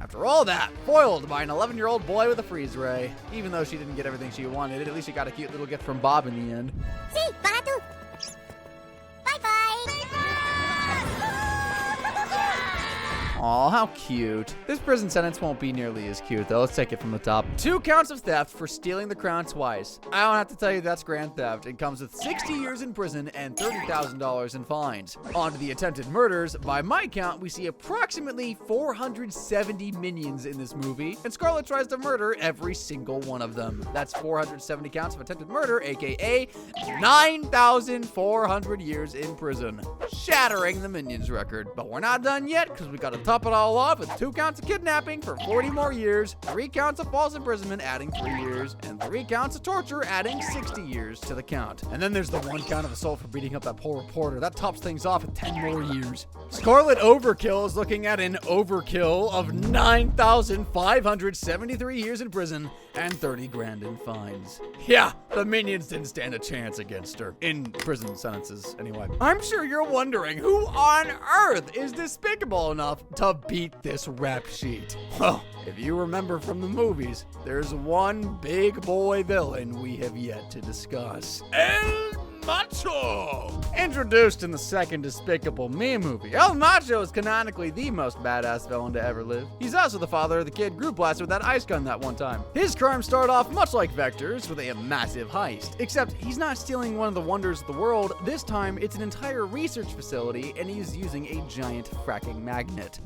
After all that, foiled by an 11-year-old boy with a freeze ray. Even though she didn't get everything she wanted, at least she got a cute little gift from Bob in the end. See, bye-bye. Aw, how cute. This prison sentence won't be nearly as cute, though. Let's take it from the top. 2 counts of theft for stealing the crown twice. I don't have to tell you that's grand theft. It comes with 60 years in prison and $30,000 in fines. On to the attempted murders. By my count, we see approximately 470 minions in this movie, and Scarlet tries to murder every single one of them. That's 470 counts of attempted murder, aka 9,400 years in prison. Shattering the minions record. But we're not done yet, because we gotta top it all off with 2 counts of kidnapping for 40 more years, 3 counts of false imprisonment adding 3 years, and 3 counts of torture adding 60 years to the count. And then there's the 1 count of assault for beating up that poor reporter. That tops things off at 10 more years. Scarlet Overkill is looking at an overkill of 9,573 years in prison and 30 grand in fines. Yeah, the minions didn't stand a chance against her. In prison sentences, anyway. I'm sure you're wondering who on earth is despicable enough to beat this rap sheet. Well, if you remember from the movies, there's one big boy villain we have yet to discuss. El Macho! Introduced in the second Despicable Me movie, El Macho is canonically the most badass villain to ever live. He's also the father of the kid group blasted with that ice gun that one time. His crimes start off much like Vector's with a massive heist, except he's not stealing one of the wonders of the world. This time, it's an entire research facility, and he's using a giant fracking magnet.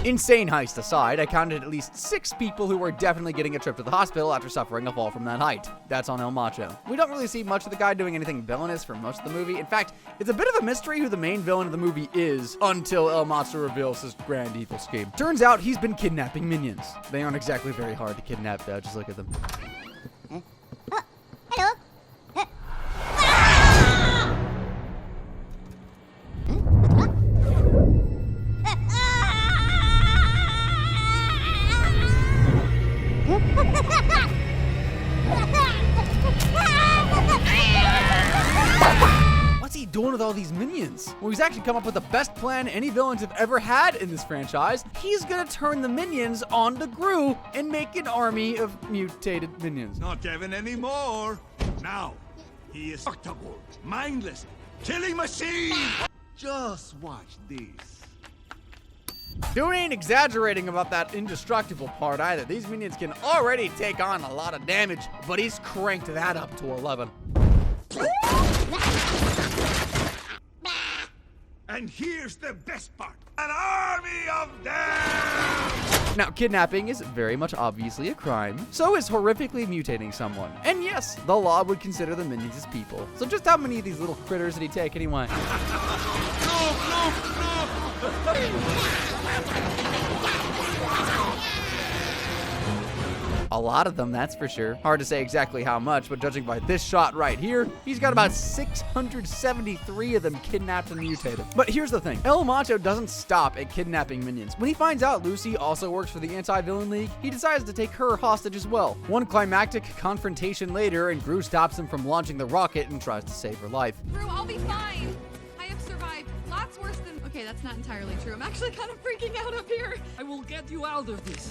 Insane heist aside, I counted at least 6 people who were definitely getting a trip to the hospital after suffering a fall from that height. That's on El Macho. We don't really see much of the guy doing anything villainous for most of the movie. In fact, it's a bit of a mystery who the main villain of the movie is until El Macho reveals his grand evil scheme. Turns out he's been kidnapping minions. They aren't exactly very hard to kidnap though, just look at them. Hello. What's he doing with all these minions? Well, he's actually come up with the best plan any villains have ever had in this franchise. He's gonna turn the minions onto Gru and make an army of mutated minions. Not having any more. Now, he is destructible, mindless, killing machine. Just watch this. Dude ain't exaggerating about that indestructible part either. These minions can already take on a lot of damage, but he's cranked that up to 11. And here's the best part. An army of them! Now, kidnapping is very much obviously a crime. So is horrifically mutating someone. And yes, the law would consider the minions as people. So just how many of these little critters did he take anyway? A lot of them, that's for sure. Hard to say exactly how much, but judging by this shot right here, he's got about 673 of them kidnapped and mutated. But here's the thing, El Macho doesn't stop at kidnapping minions. When he finds out Lucy also works for the Anti-Villain League, he decides to take her hostage as well. One climactic confrontation later, and Gru stops him from launching the rocket and tries to save her life. Gru, I'll be fine. I have survived. Lots worse than... Okay, that's not entirely true. I'm actually kind of freaking out up here. I will get you out of this.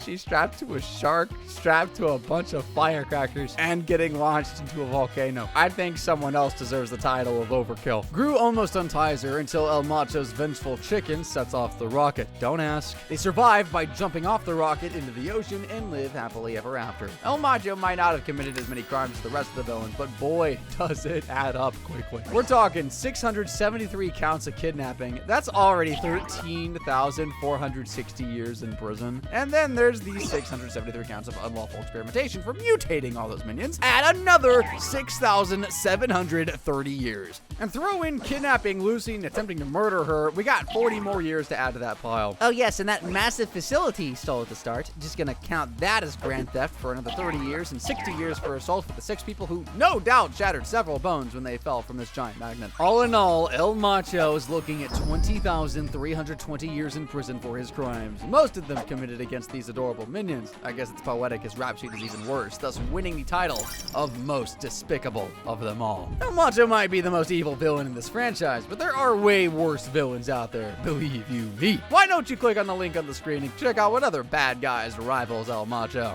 She's strapped to a shark, strapped to a bunch of firecrackers, and getting launched into a volcano. I think someone else deserves the title of overkill. Gru almost unties her until El Macho's vengeful chicken sets off the rocket. Don't ask. They survive by jumping off the rocket into the ocean and live happily ever after. El Macho might not have committed as many crimes as the rest of the villains, but boy, does it add up quickly. We're talking 673 counts of kidnapping. That's already 13,460 years in prison. And then there's these 673 counts of unlawful experimentation for mutating all those minions. Add another 6,730 years. And throw in kidnapping Lucy and attempting to murder her, we got 40 more years to add to that pile. Oh yes, and that massive facility he stole at the start, just gonna count that as grand theft for another 30 years and 60 years for assault with the 6 people who no doubt shattered several bones when they fell from this giant magnet. All in all, El Macho is looking at 20,320 years in prison for his crimes. Most of them committed against these adorable minions. I guess it's poetic, his rap sheet is even worse, thus winning the title of most despicable of them all. El Macho might be the most evil villain in this franchise, but there are way worse villains out there, believe you me. Why don't you click on the link on the screen and check out what other bad guys rivals El Macho?